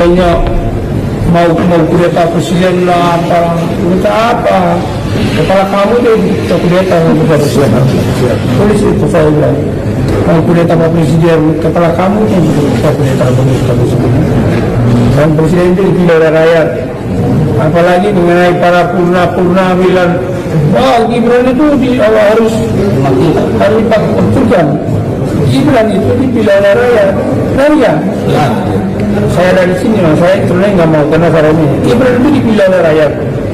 katanya mau kudeta presiden lah, kudeta apa? Kepala kamu deh kudeta presiden. Tulis itu saya bilang. Mau kudeta Pak Presiden, kepala kamu yang kudeta presiden. Dan presiden itu dipilih oleh rakyat. Apalagi mengenai para purna bilang, wah Gibran itu harus dipakai. Gibran itu dipilih oleh rakyat. Ya. Saya dari sini, saya sebenarnya nggak mau karena caranya. Gibran itu dipilih oleh rakyat.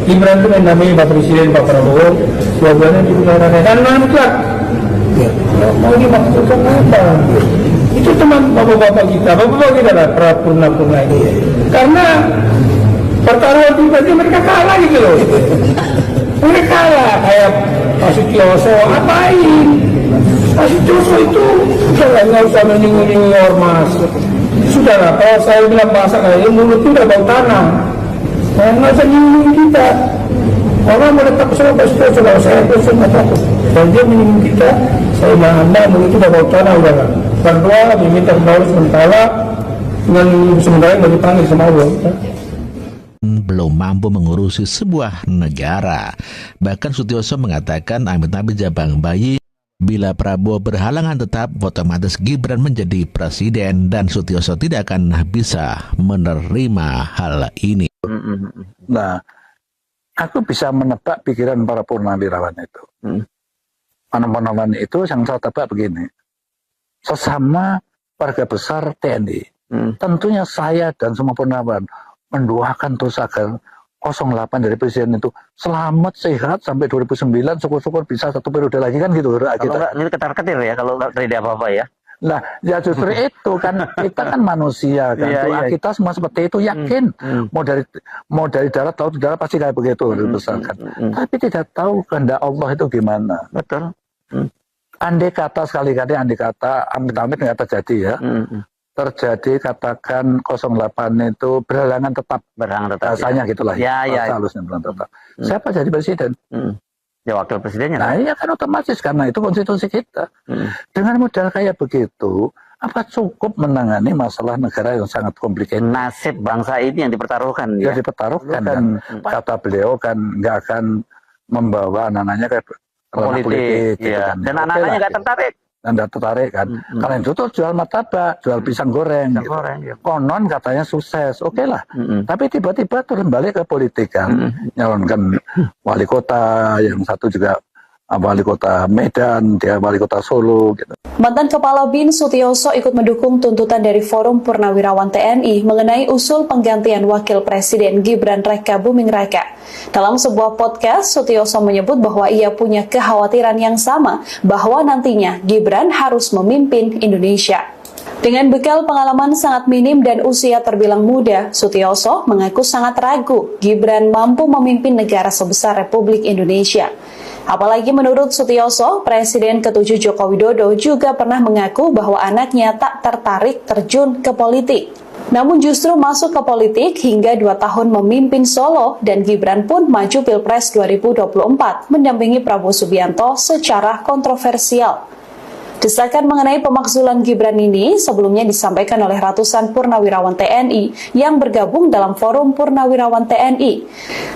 Gibran itu mendampingi Pak Presiden Pak Prabowo. Dua-duanya dipilih oleh rakyat. Dan mutlak. Mau dimaksudkan apa? Itu teman bapak-bapak kita lah purna itu. Karena pertaruhan pribadi mereka kalah gitu loh. Mereka kalah kayak Pak Sutioso, apain? Pak Sutioso itu nggak usah menyinggung ormas. Sudahlah, kalau saya bilang bahasa kayak mulut itu udah bau tanah. Nggak usah nyinggung kita. Orang mau tetap sama Pak Sutioso, kalau saya itu semua takut. Dan dia menyinggung kita, saya anda mulut itu udah bau tanah udah lah. Berdoa meminta kepada sementara dengan sementara yang dipanggil sama Allah. Belum mampu mengurusi sebuah negara. Bahkan Sutioso mengatakan amit-amit jabang bayi, bila Prabowo berhalangan tetap, otomatis Gibran menjadi presiden dan Sutioso tidak akan bisa menerima hal ini. Nah, aku bisa menebak pikiran para purnawirawan itu. Purnawirawan itu yang saya tebak begini, sesama warga besar TNI, tentunya saya dan semua purnawirawan mendoakan terus agar 08 dari presiden itu selamat sehat sampai 2009, syukur-syukur bisa satu periode lagi kan gitu. Kalau nggak ini ketar-ketir ya kalau nggak terjadi apa-apa ya. Nah, ya justru itu kan kita kan manusia kan. Kita semua seperti itu yakin. Mau dari darat laut udara pasti kayak begitu dibesarkan. Tapi tidak tahu kehendak Allah itu gimana. Betul. Andai kata sekali-kali amit-amit nggak terjadi ya. Terjadi katakan 08 itu berhalangan tetap. Rasanya gitulah. Halusnya berhalangan tetap. Siapa jadi presiden? Ya wakil presidennya. Nah iya kan otomatis karena itu konstitusi kita. Dengan modal kayak begitu, apa cukup menangani masalah negara yang sangat komplikated? Nasib bangsa ini yang dipertaruhkan. Ya dipertaruhkan dan kata beliau kan nggak akan membawa anak-anaknya ke politik gitu kan. Dan anak-anaknya nggak tertarik. Anda tertarik kan? Kalian itu jual martabak, jual pisang goreng. Konon katanya sukses, oke lah. Tapi tiba-tiba turun balik ke politik kan, nyalonkan wali kota, yang satu juga wali kota Medan, dia wali kota Solo gitu. Mantan Kepala BIN Sutioso ikut mendukung tuntutan dari Forum Purnawirawan TNI mengenai usul penggantian Wakil Presiden Gibran Raka Buming Raka. Dalam sebuah podcast, Sutioso menyebut bahwa ia punya kekhawatiran yang sama bahwa nantinya Gibran harus memimpin Indonesia. Dengan bekal pengalaman sangat minim dan usia terbilang muda, Sutioso mengaku sangat ragu Gibran mampu memimpin negara sebesar Republik Indonesia. Apalagi menurut Sutioso, Presiden ke-7 Joko Widodo juga pernah mengaku bahwa anaknya tak tertarik terjun ke politik. Namun justru masuk ke politik hingga 2 tahun memimpin Solo dan Gibran pun maju Pilpres 2024 mendampingi Prabowo Subianto secara kontroversial. Desakan mengenai pemakzulan Gibran ini sebelumnya disampaikan oleh ratusan purnawirawan TNI yang bergabung dalam Forum Purnawirawan TNI.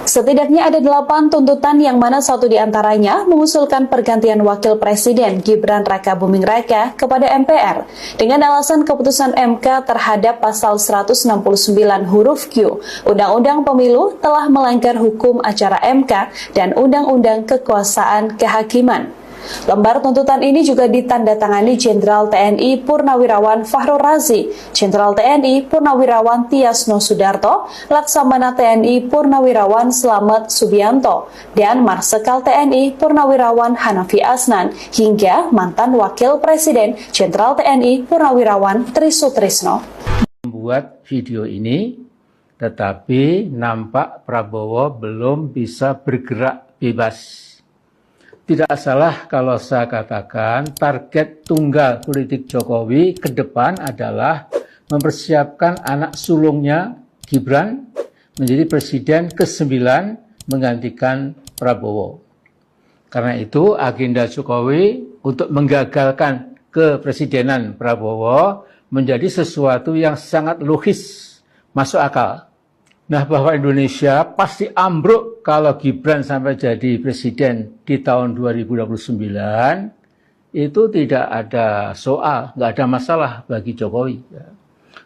Setidaknya ada 8 tuntutan yang mana satu di antaranya mengusulkan pergantian Wakil Presiden Gibran Raka Buming Raka kepada MPR dengan alasan keputusan MK terhadap pasal 169 huruf Q Undang-Undang Pemilu telah melanggar hukum acara MK dan Undang-Undang Kekuasaan Kehakiman. Lembar tuntutan ini juga ditandatangani Jenderal TNI Purnawirawan Fahrul Razi, Jenderal TNI Purnawirawan Tiasno Sudarto, Laksamana TNI Purnawirawan Slamet Subianto, dan Marsekal TNI Purnawirawan Hanafi Asnan, hingga mantan Wakil Presiden Jenderal TNI Purnawirawan Trisutrisno. Membuat video ini, tetapi nampak Prabowo belum bisa bergerak bebas. Tidak salah kalau saya katakan target tunggal politik Jokowi ke depan adalah mempersiapkan anak sulungnya Gibran menjadi presiden ke-9 menggantikan Prabowo. Karena itu agenda Jokowi untuk menggagalkan kepresidenan Prabowo menjadi sesuatu yang sangat logis masuk akal. Nah, bahwa Indonesia pasti ambruk kalau Gibran sampai jadi presiden di tahun 2029, itu tidak ada soal, nggak ada masalah bagi Jokowi.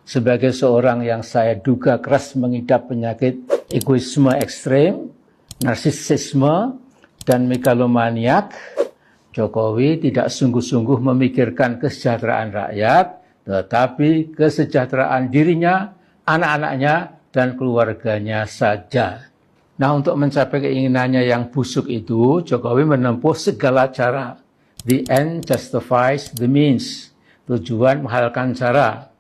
Sebagai seorang yang saya duga keras mengidap penyakit egoisme ekstrem, narsisisme, dan megalomaniak, Jokowi tidak sungguh-sungguh memikirkan kesejahteraan rakyat, tetapi kesejahteraan dirinya, anak-anaknya, dan keluarganya saja. Nah, untuk mencapai keinginannya yang busuk itu, Jokowi menempuh segala cara. The end justifies the means. Tujuan menghalalkan cara.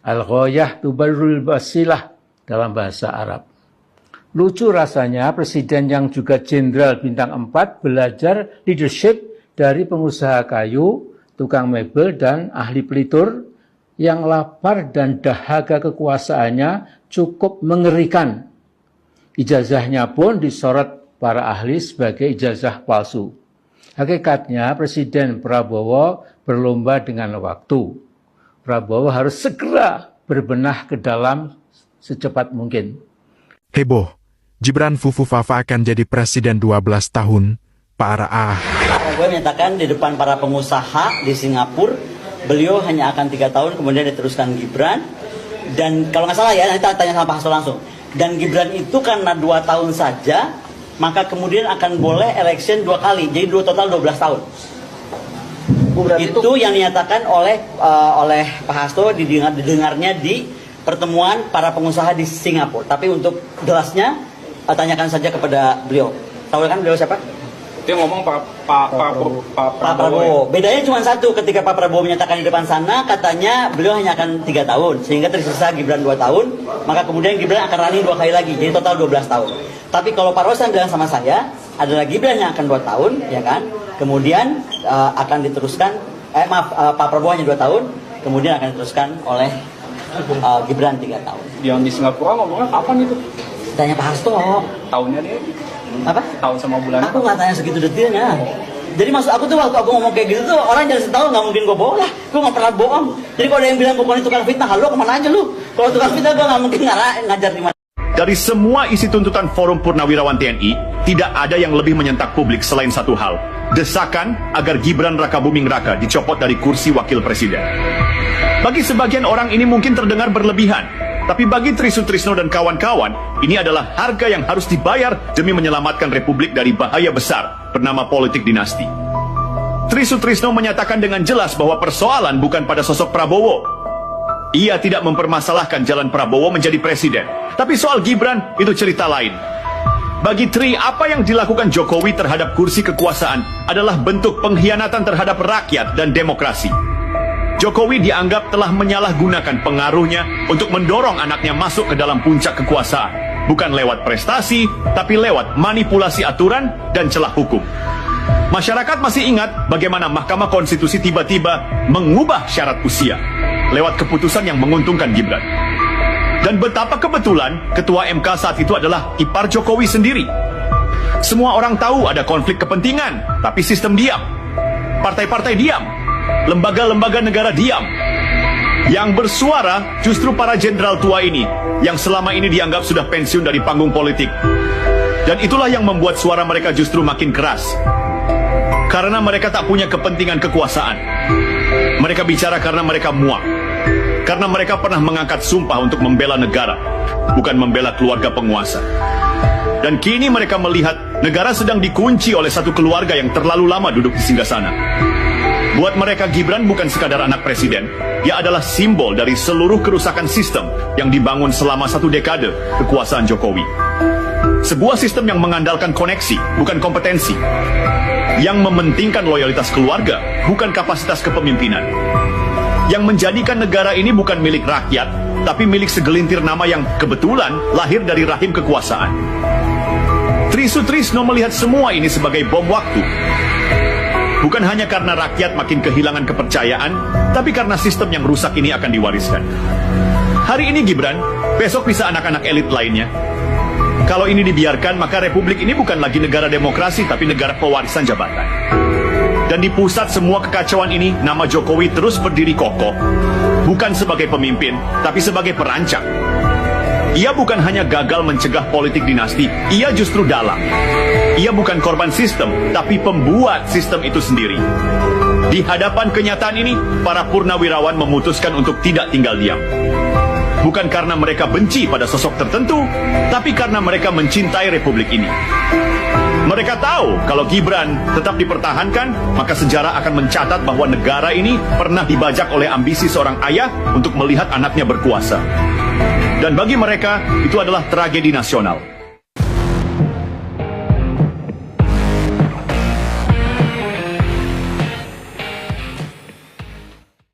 Al-ghayah tubarrul wasilah dalam bahasa Arab. Lucu rasanya presiden yang juga jenderal bintang 4 belajar leadership dari pengusaha kayu, tukang mebel, dan ahli pelitur yang lapar dan dahaga kekuasaannya cukup mengerikan. Ijazahnya pun disorot para ahli sebagai ijazah palsu. Hakikatnya Presiden Prabowo berlomba dengan waktu. Prabowo harus segera berbenah ke dalam secepat mungkin. Heboh, Gibran Fufufafa akan jadi presiden 12 tahun. Parah. Gue menyatakan di depan para pengusaha di Singapura, beliau hanya akan 3 tahun, kemudian diteruskan Gibran. Dan kalau nggak salah ya, nanti tanya sama Pak Hasto langsung. Dan Gibran itu karena 2 tahun saja, maka kemudian akan boleh election 2 kali. Jadi total 12 tahun. Itu yang dinyatakan oleh Pak Hasto, didengarnya di pertemuan para pengusaha di Singapura. Tapi untuk jelasnya, tanyakan saja kepada beliau. Tahu kan beliau siapa? Dia ngomong Pak Prabowo. Bedanya cuma satu, ketika Pak Prabowo menyatakan di depan sana, katanya beliau hanya akan 3 tahun, sehingga tersisa Gibran 2 tahun, maka kemudian Gibran akan running 2 kali lagi, jadi total 12 tahun. Tapi kalau Pak Rosan bilang sama saya, adalah Gibran yang akan 2 tahun, ya kan? Kemudian akan diteruskan, Pak Prabowo hanya 2 tahun, kemudian akan diteruskan oleh Gibran 3 tahun. Yang di Singapura ngomongnya kapan itu? Tanya Pak Hasto. Tahunnya dia? Apa? Tahun sama bulan. Aku nggak tanya segitu detailnya. Jadi maksud aku tuh waktu aku ngomong kayak gitu tuh orang jangan tahu, nggak mungkin gue bohong lah. Gue nggak pernah bohong. Jadi kalau ada yang bilang gue bukan tukang fitnah, halo kemana aja lu? Kalau tukang fitnah gue nggak mungkin ngajar di mana. Dari semua isi tuntutan Forum Purnawirawan TNI, tidak ada yang lebih menyentak publik selain satu hal. Desakan agar Gibran Rakabuming Raka dicopot dari kursi wakil presiden. Bagi sebagian orang ini mungkin terdengar berlebihan. Tapi bagi Tri Sutrisno dan kawan-kawan, ini adalah harga yang harus dibayar demi menyelamatkan Republik dari bahaya besar bernama politik dinasti. Tri Sutrisno menyatakan dengan jelas bahwa persoalan bukan pada sosok Prabowo. Ia tidak mempermasalahkan jalan Prabowo menjadi presiden. Tapi soal Gibran, itu cerita lain. Bagi Tri, apa yang dilakukan Jokowi terhadap kursi kekuasaan adalah bentuk pengkhianatan terhadap rakyat dan demokrasi. Jokowi dianggap telah menyalahgunakan pengaruhnya untuk mendorong anaknya masuk ke dalam puncak kekuasaan. Bukan lewat prestasi, tapi lewat manipulasi aturan dan celah hukum. Masyarakat masih ingat bagaimana Mahkamah Konstitusi tiba-tiba mengubah syarat usia lewat keputusan yang menguntungkan Gibran. Dan betapa kebetulan Ketua MK saat itu adalah ipar Jokowi sendiri. Semua orang tahu ada konflik kepentingan, tapi sistem diam. Partai-partai diam. Lembaga-lembaga negara diam. Yang bersuara justru para jenderal tua ini, yang selama ini dianggap sudah pensiun dari panggung politik. Dan itulah yang membuat suara mereka justru makin keras. Karena mereka tak punya kepentingan kekuasaan. Mereka bicara karena mereka muak. Karena mereka pernah mengangkat sumpah untuk membela negara, bukan membela keluarga penguasa. Dan kini mereka melihat negara sedang dikunci oleh satu keluarga yang terlalu lama duduk di singgasana. Buat mereka Gibran bukan sekadar anak presiden, dia adalah simbol dari seluruh kerusakan sistem yang dibangun selama 1 dekade kekuasaan Jokowi. Sebuah sistem yang mengandalkan koneksi, bukan kompetensi. Yang mementingkan loyalitas keluarga, bukan kapasitas kepemimpinan. Yang menjadikan negara ini bukan milik rakyat, tapi milik segelintir nama yang kebetulan lahir dari rahim kekuasaan. Tri Sutrisno melihat semua ini sebagai bom waktu. Bukan hanya karena rakyat makin kehilangan kepercayaan, tapi karena sistem yang rusak ini akan diwariskan. Hari ini Gibran, besok bisa anak-anak elit lainnya. Kalau ini dibiarkan, maka Republik ini bukan lagi negara demokrasi, tapi negara pewarisan jabatan. Dan di pusat semua kekacauan ini, nama Jokowi terus berdiri kokoh. Bukan sebagai pemimpin, tapi sebagai perancang. Ia bukan hanya gagal mencegah politik dinasti, ia justru dalang. Ia bukan korban sistem, tapi pembuat sistem itu sendiri. Di hadapan kenyataan ini, para purnawirawan memutuskan untuk tidak tinggal diam. Bukan karena mereka benci pada sosok tertentu, tapi karena mereka mencintai republik ini. Mereka tahu kalau Gibran tetap dipertahankan, maka sejarah akan mencatat bahwa negara ini pernah dibajak oleh ambisi seorang ayah untuk melihat anaknya berkuasa. Dan bagi mereka, itu adalah tragedi nasional.